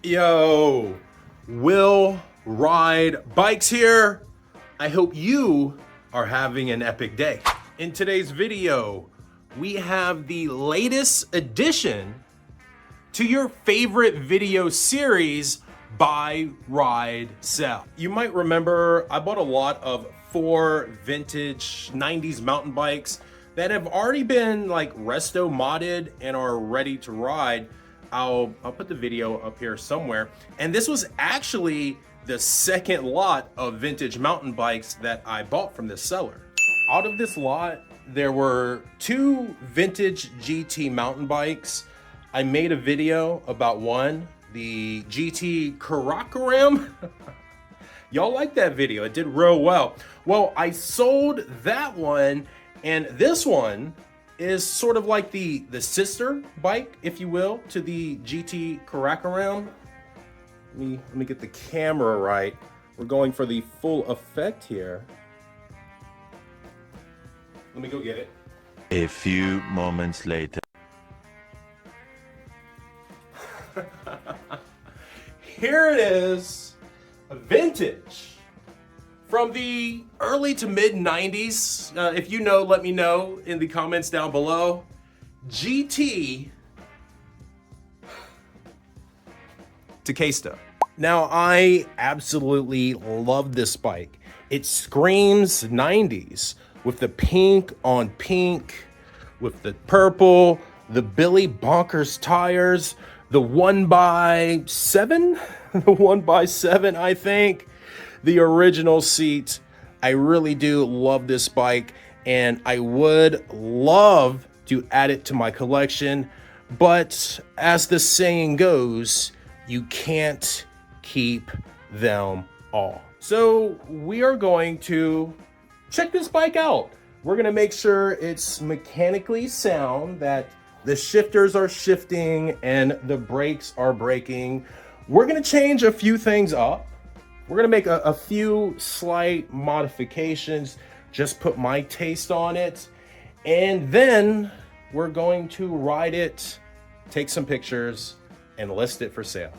Yo, Will Ride Bikes here. I hope you are having an epic day. In today's video, we have the latest addition to your favorite video series, Buy, Ride, Sell. You might remember I bought a lot of 4 vintage 90s mountain bikes that have already been like resto modded and are ready to ride. I'll put the video up here somewhere. And this was actually the second lot of vintage mountain bikes that I bought from this seller. Out of this lot, there were 2 vintage GT mountain bikes. I made a video about one, the GT Tequesta. Y'all like that video, it did real well. Well, I sold that one, and this one is sort of like the sister bike, if you will, to the GT Tequesta. Let me get the camera right. We're going for the full effect here. Let me go get it. A few moments later. Here it is, a vintage from the early to mid 90s. If you know, let me know in the comments down below. GT Tequesta. Now, I absolutely love this bike. It screams 90s with the pink on pink, with the purple, the Billy Bonkers tires, the 1x7, the 1x7, I think, the original seat. I really do love this bike, and I would love to add it to my collection, but as the saying goes, you can't keep them all. So we are going to check this bike out. We're gonna make sure it's mechanically sound, that the shifters are shifting and the brakes are braking. We're gonna change a few things up. We're gonna make a few slight modifications, just put my taste on it, and then we're going to ride it, take some pictures, and list it for sale.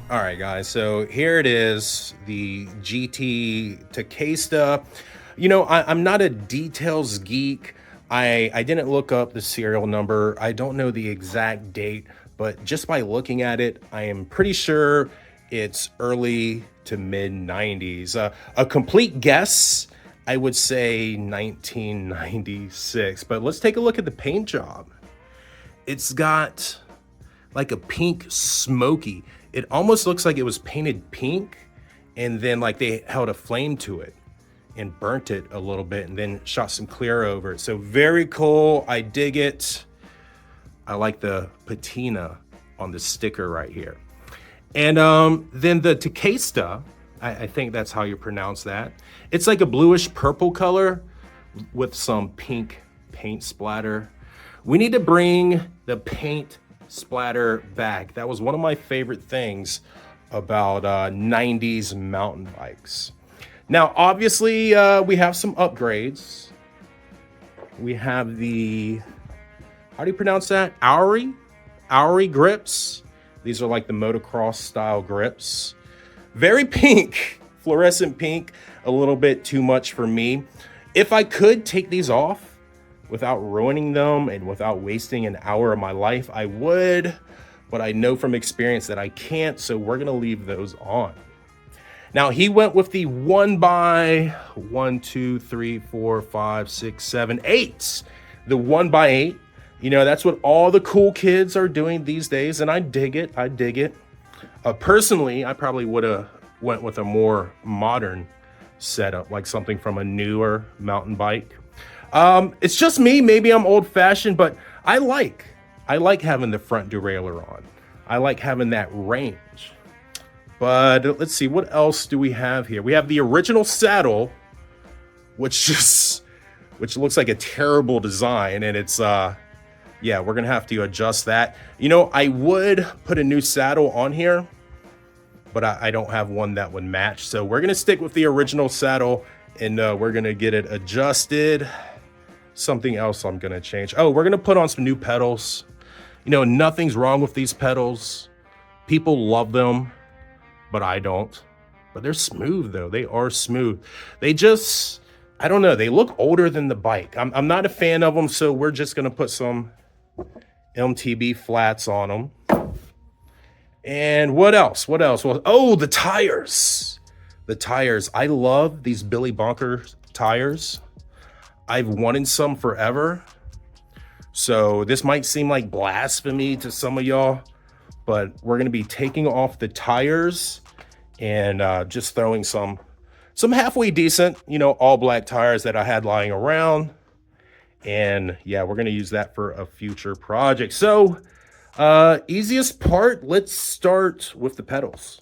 All right, guys, so here it is, the GT Tequesta. You know, I'm not a details geek. I didn't look up the serial number. I don't know the exact date, but just by looking at it, I am pretty sure it's early to mid 90s. A complete guess, I would say 1996, but let's take a look at the paint job. It's got like a pink smoky. It almost looks like it was painted pink and then like they held a flame to it and burnt it a little bit and then shot some clear over it. So very cool, I dig it. I like the patina on the sticker right here. And then the Tequesta, I think that's how you pronounce that. It's like a bluish purple color with some pink paint splatter. We need to bring the paint splatter back. That was one of my favorite things about 90s mountain bikes. Now, obviously, we have some upgrades. We have the, how do you pronounce that? Auri grips. These are like the motocross style grips. Very pink, fluorescent pink, a little bit too much for me. If I could take these off without ruining them and without wasting an hour of my life, I would, but I know from experience that I can't, so we're gonna leave those on. Now, he went with the 1x1, 2, 3, 4, 5, 6, 7, 8. The 1x8. You know, that's what all the cool kids are doing these days, and I dig it. I dig it. Personally, I probably would have went with a more modern setup, like something from a newer mountain bike. It's just me. Maybe I'm old-fashioned, but I like having the front derailleur on. I like having that range. But let's see, what else do we have here? We have the original saddle, which looks like a terrible design, and it's yeah, we're gonna have to adjust that. You know, I would put a new saddle on here, but I don't have one that would match. So we're gonna stick with the original saddle, and we're gonna get it adjusted. Something else I'm gonna change. Oh, we're gonna put on some new pedals. You know, nothing's wrong with these pedals. People love them, but I don't. But they're smooth though. They are smooth. They just, I don't know. They look older than the bike. I'm not a fan of them, so we're just gonna put some MTB flats on them. And what else? What else? Well, oh, the tires. The tires. I love these Billy Bonker tires. I've wanted some forever. So this might seem like blasphemy to some of y'all, but we're gonna be taking off the tires and just throwing some halfway decent, you know, all black tires that I had lying around. And yeah, we're gonna use that for a future project. So easiest part, let's start with the pedals.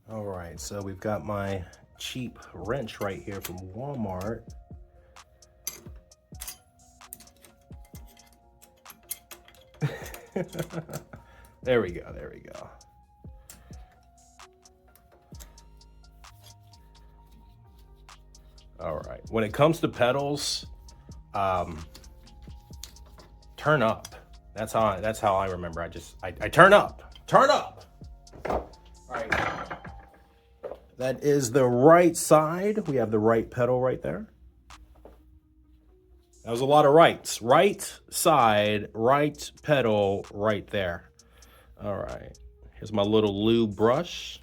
All right, so we've got my cheap wrench right here from Walmart. There we go, there we go. All right, when it comes to pedals, turn up. That's how I remember. I turn up. All right. That is the right side. We have the right pedal right there. That was a lot of rights. Right side, right pedal, right there. All right. Here's my little lube brush.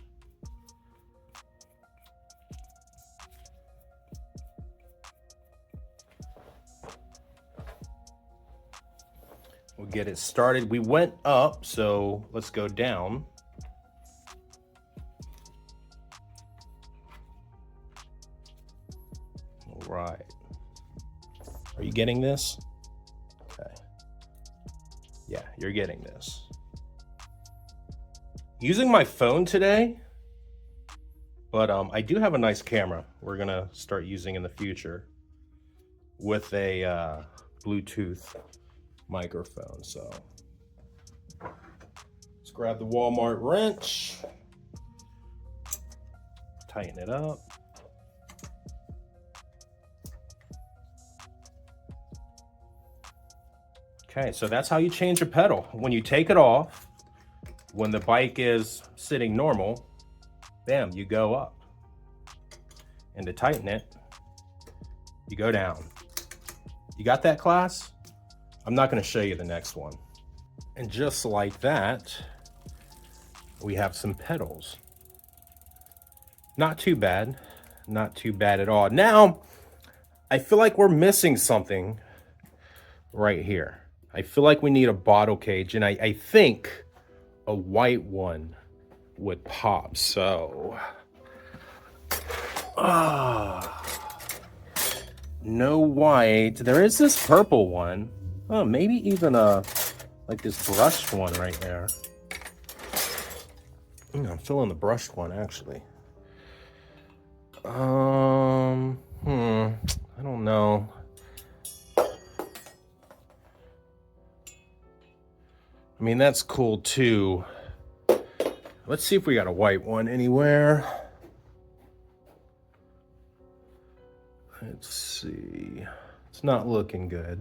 We'll get it started. We went up, so let's go down. All right. Are you getting this? Okay. Yeah, you're getting this. Using my phone today, but I do have a nice camera we're gonna start using in the future with a Bluetooth microphone. So let's grab the Walmart wrench, tighten it up. Okay, so that's how you change a pedal. When you take it off, when the bike is sitting normal, bam, you go up. And to tighten it, you go down. You got that, class? I'm not gonna show you the next one. And just like that, we have some pedals. Not too bad, not too bad at all. Now, I feel like we're missing something right here. I feel like we need a bottle cage, and I think a white one would pop. So, no white. There is this purple one. Oh, maybe even like this brushed one right there. I'm feeling the brushed one actually. I don't know. I mean, that's cool too. Let's see if we got a white one anywhere. Let's see. It's not looking good.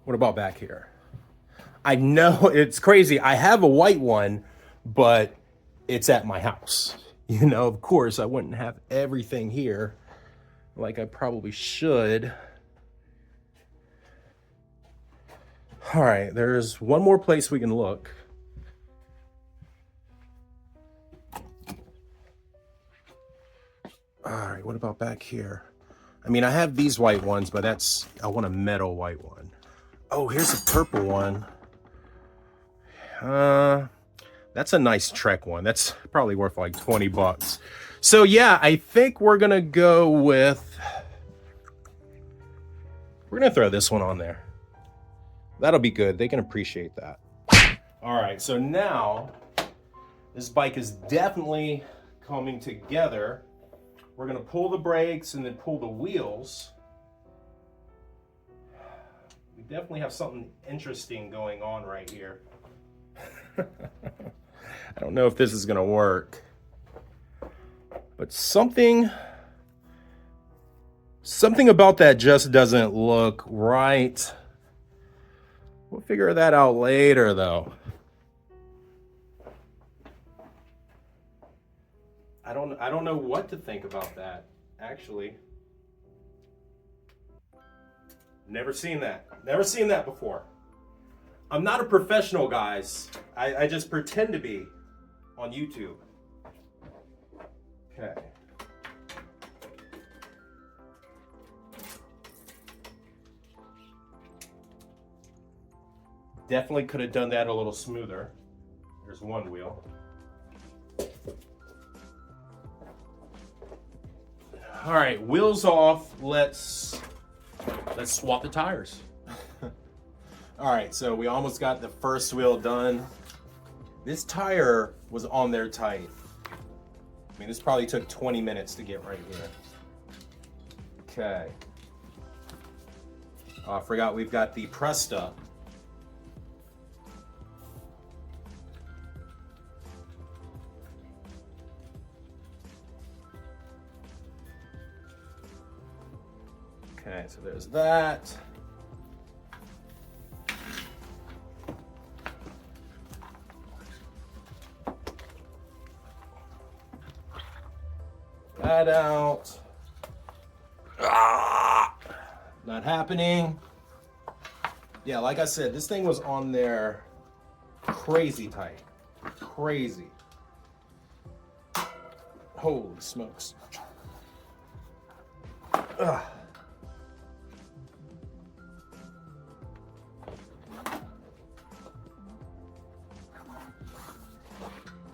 What about back here? I know it's crazy. I have a white one, but it's at my house. You know, of course, I wouldn't have everything here like I probably should. All right, there's one more place we can look. All right, what about back here? I mean, I have these white ones, but I want a metal white one. Oh, here's a purple one. That's a nice Trek one. That's probably worth like 20 bucks. So yeah, I think we're gonna go with, we're gonna throw this one on there. That'll be good. They can appreciate that. All right, so now this bike is definitely coming together. We're gonna pull the brakes and then pull the wheels. We definitely have something interesting going on right here. I don't know if this is gonna work, but something about that just doesn't look right. We'll figure that out later, though. I don't know what to think about that, actually. Never seen that. Never seen that before. I'm not a professional, guys. I just pretend to be on YouTube. Okay. Definitely could have done that a little smoother. There's one wheel. All right, wheels off. Let's swap the tires. All right, so we almost got the first wheel done. This tire was on there tight. I mean, this probably took 20 minutes to get right here. Okay. Oh, I forgot we've got the Presta. Okay, so there's that. That out. Ah, not happening. Yeah, like I said, this thing was on there crazy tight. Crazy. Holy smokes. Ugh.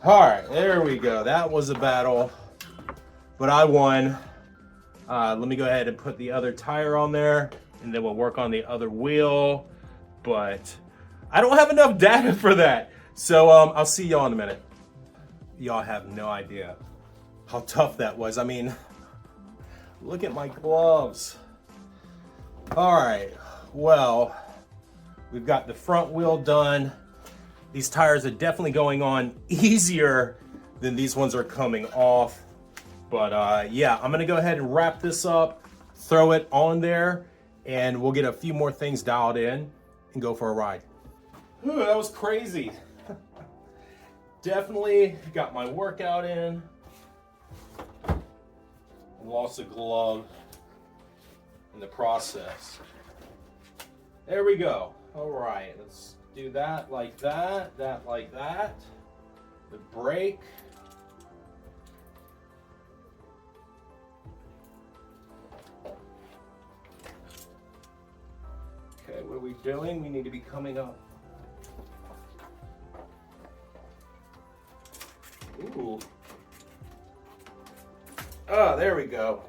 All right, there we go. That was a battle, but I won. Let me go ahead and put the other tire on there, and then we'll work on the other wheel. But I don't have enough data for that. So I'll see y'all in a minute. Y'all have no idea how tough that was. I mean, look at my gloves. All right, well, we've got the front wheel done. These tires are definitely going on easier than these ones are coming off. But yeah, I'm gonna go ahead and wrap this up, throw it on there, and we'll get a few more things dialed in and go for a ride. Whew, that was crazy. Definitely got my workout in. Lost a glove in the process. There we go. All right, let's do that like that, that like that. The brake. Okay, what are we doing? We need to be coming up. Ooh. Oh, there we go.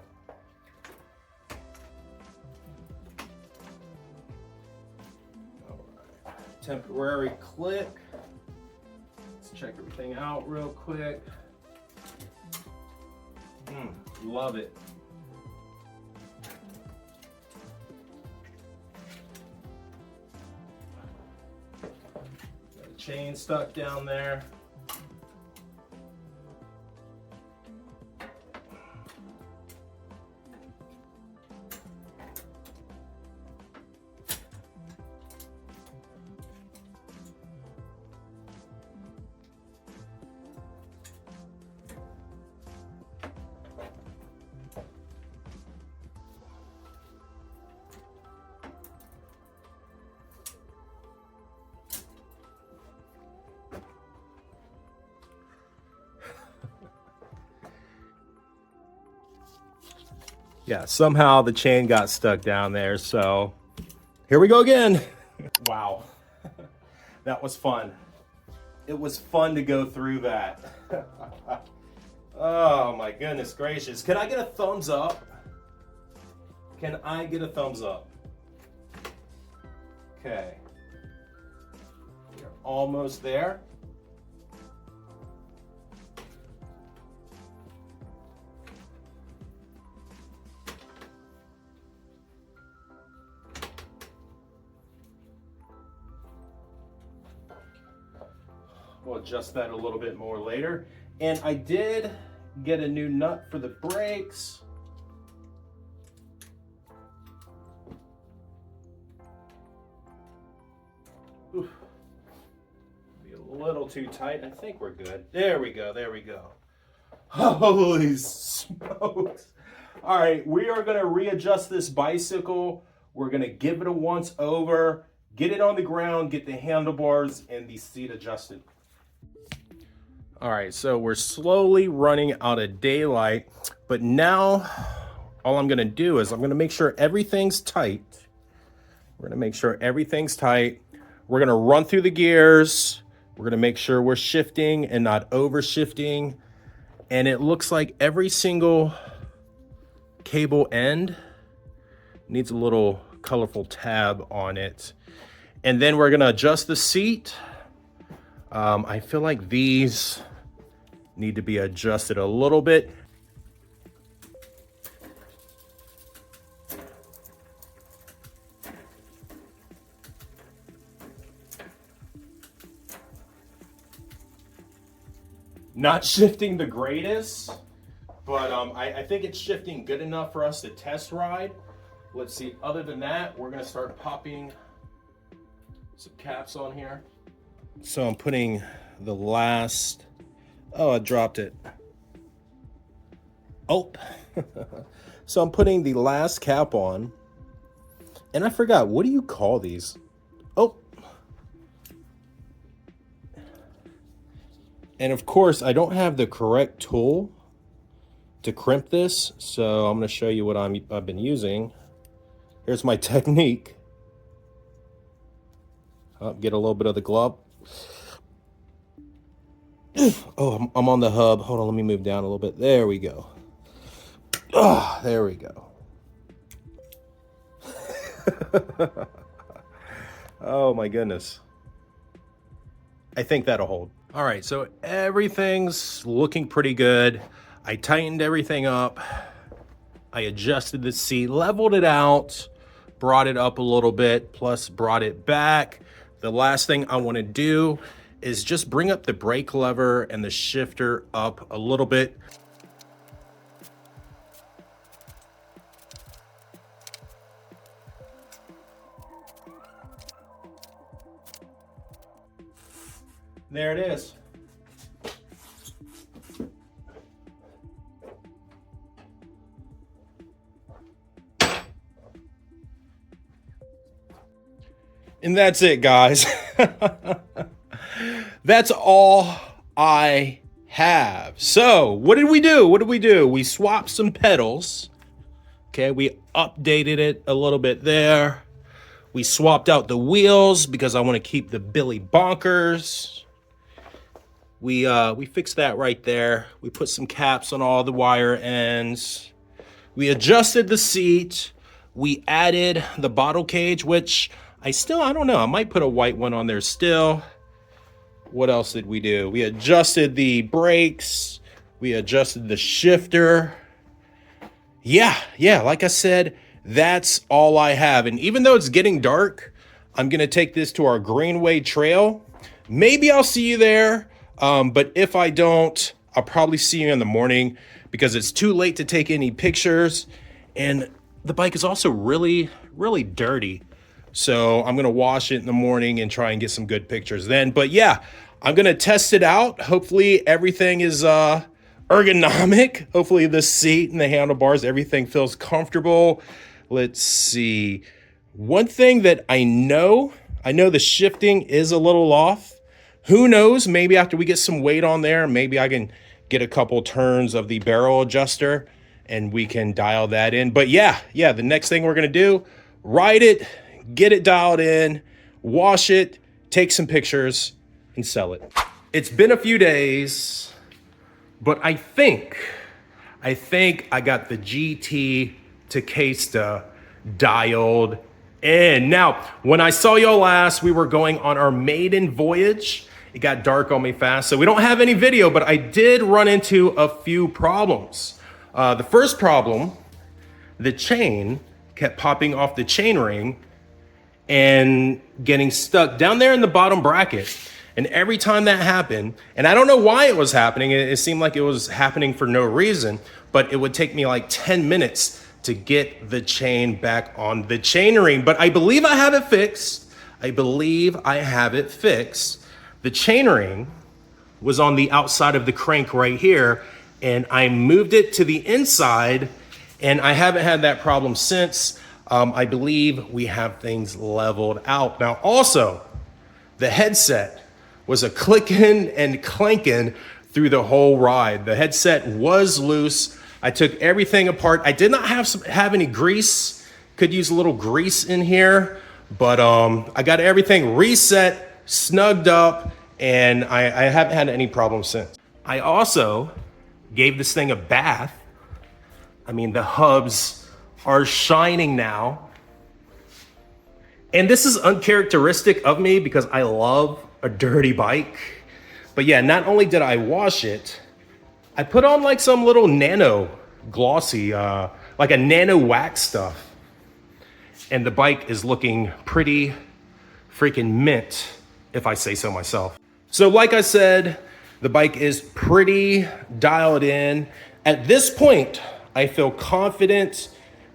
Temporary click. Let's check everything out real quick. Love it. Got a chain stuck down there. Yeah, somehow the chain got stuck down there, so here we go again. Wow, that was fun. It was fun to go through that. Oh my goodness gracious. Can I get a thumbs up? Can I get a thumbs up? Okay. We're almost there. We'll adjust that a little bit more later. And I did get a new nut for the brakes. Oof. Be a little too tight. I think we're good. There we go. There we go. Holy smokes. All right, we are going to readjust this bicycle. We're going to give it a once over, get it on the ground, get the handlebars and the seat adjusted. All right, so we're slowly running out of daylight, but now all I'm going to do is I'm going to make sure everything's tight. We're going to make sure everything's tight. We're going to run through the gears. We're going to make sure we're shifting and not over shifting. And it looks like every single cable end needs a little colorful tab on it. And then we're gonna adjust the seat. I feel like these need to be adjusted a little bit. Not shifting the greatest, but I think it's shifting good enough for us to test ride. Let's see, other than that, we're gonna start popping some caps on here. So I'm putting the last, oh, I dropped it. Oh, so I'm putting the last cap on. And I forgot, what do you call these? Oh. And of course, I don't have the correct tool to crimp this, so I'm gonna show you what I've been using. Here's my technique. Get a little bit of the glove. Oh, I'm on the hub. Hold on, let me move down a little bit. There we go. Oh, there we go. Oh my goodness. I think that'll hold. All right, so everything's looking pretty good. I tightened everything up. I adjusted the seat, leveled it out, brought it up a little bit, plus brought it back. The last thing I want to do is just bring up the brake lever and the shifter up a little bit. There it is. And that's it, guys. That's all I have. So what did we do? What did we do? We swapped some pedals. Okay, we updated it a little bit there. We swapped out the wheels because I want to keep the Billy Bonkers. We fixed that right there. We put some caps on all the wire ends. We adjusted the seat. We added the bottle cage, which I don't know. I might put a white one on there still. What else did we do? We adjusted the brakes. We adjusted the shifter. Yeah, like I said, that's all I have. And even though it's getting dark, I'm gonna take this to our Greenway Trail. Maybe I'll see you there. But if I don't, I'll probably see you in the morning because it's too late to take any pictures. And the bike is also really, really dirty. So I'm gonna wash it in the morning and try and get some good pictures then. But yeah, I'm gonna test it out. Hopefully everything is ergonomic. Hopefully the seat and the handlebars, everything feels comfortable. Let's see. One thing that I know the shifting is a little off. Who knows, maybe after we get some weight on there, maybe I can get a couple turns of the barrel adjuster and we can dial that in. But yeah, the next thing we're gonna do, ride it, get it dialed in, wash it, take some pictures, and sell it. It's been a few days, but I think I got the GT Tequesta dialed in. Now, when I saw y'all last, we were going on our maiden voyage. It got dark on me fast, so we don't have any video, but I did run into a few problems. The first problem, the chain kept popping off the chain ring and getting stuck down there in the bottom bracket. And every time that happened, and I don't know why it was happening, it seemed like it was happening for no reason, but it would take me like 10 minutes to get the chain back on the chain ring. But I believe I have it fixed. I believe I have it fixed. The chainring was on the outside of the crank right here, and I moved it to the inside, and I haven't had that problem since. I believe we have things leveled out. Now also, the headset was a clicking and clanking through the whole ride. The headset was loose. I took everything apart. I did not have any grease. Could use a little grease in here, but I got everything reset, snugged up, and I haven't had any problems since. I also gave this thing a bath. I mean, the hubs are shining now. And this is uncharacteristic of me because I love a dirty bike. But yeah, not only did I wash it, I put on like some little nano glossy, like a nano wax stuff. And the bike is looking pretty freaking mint, if I say so myself. So like I said, the bike is pretty dialed in. At this point, I feel confident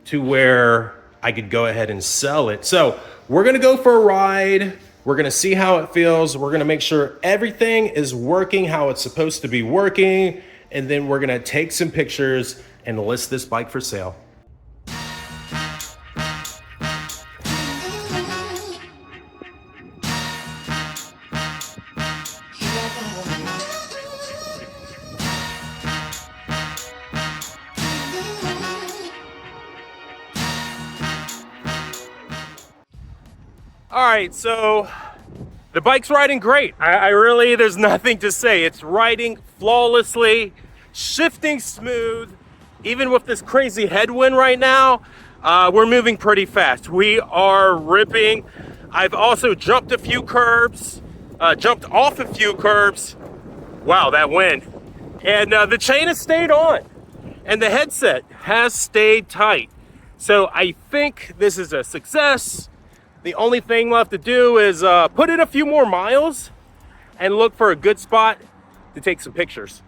to where I could go ahead and sell it. So we're gonna go for a ride. We're gonna see how it feels. We're gonna make sure everything is working how it's supposed to be working. And then we're gonna take some pictures and list this bike for sale. All right, so the bike's riding great. I really, there's nothing to say. It's riding flawlessly, shifting smooth. Even with this crazy headwind right now, we're moving pretty fast. We are ripping. I've also jumped a few curbs, jumped off a few curbs. Wow, that wind. And the chain has stayed on and the headset has stayed tight. So I think this is a success. The only thing left to do is put in a few more miles and look for a good spot to take some pictures.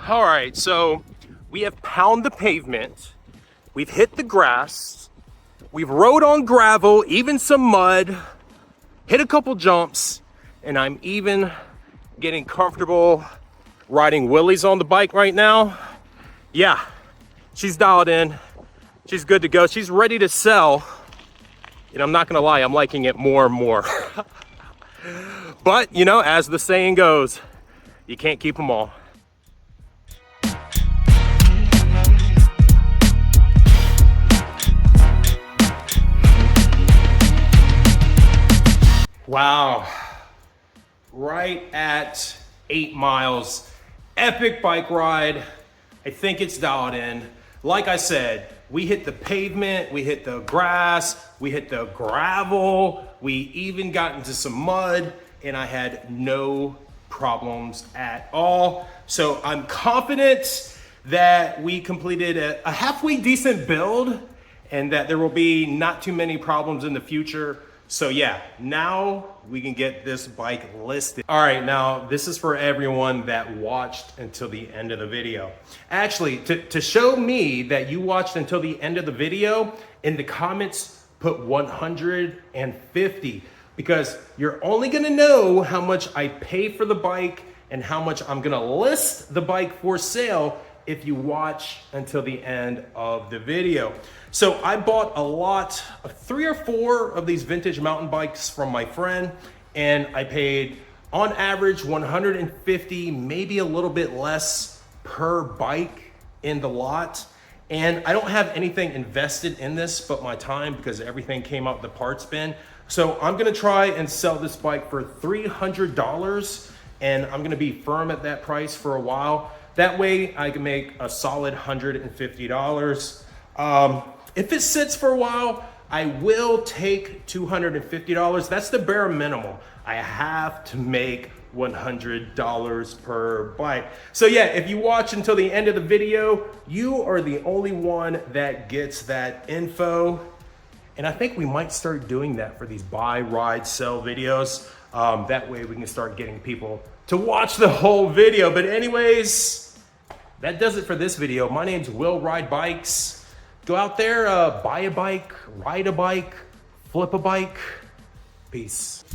All right, so we have pounded the pavement, we've hit the grass, we've rode on gravel, even some mud, hit a couple jumps, and I'm even getting comfortable riding wheelies on the bike right now. Yeah, she's dialed in, she's good to go, she's ready to sell, and I'm not gonna lie, I'm liking it more and more. But, you know, as the saying goes, you can't keep them all. Wow, right at 8 miles, epic bike ride. I think it's dialed in. Like I said, we hit the pavement, we hit the grass, we hit the gravel, we even got into some mud, and I had no problems at all. So I'm confident that we completed a halfway decent build and that there will be not too many problems in the future. So yeah, now we can get this bike listed. All right, now this is for everyone that watched until the end of the video. Actually, to show me that you watched until the end of the video, in the comments, put 150, because you're only gonna know how much I pay for the bike and how much I'm gonna list the bike for sale if you watch until the end of the video. So I bought a lot of 3 or 4 of these vintage mountain bikes from my friend, and I paid on average 150, maybe a little bit less per bike in the lot. And I don't have anything invested in this but my time, because everything came out the parts bin. So I'm gonna try and sell this bike for $300, and I'm gonna be firm at that price for a while. That way I can make a solid $150. If it sits for a while, I will take $250. That's the bare minimum. I have to make $100 per bike. So yeah, if you watch until the end of the video, you are the only one that gets that info. And I think we might start doing that for these buy, ride, sell videos. That way we can start getting people to watch the whole video. But anyways, that does it for this video. My name's Will Ride Bikes. Go out there, buy a bike, ride a bike, flip a bike. Peace.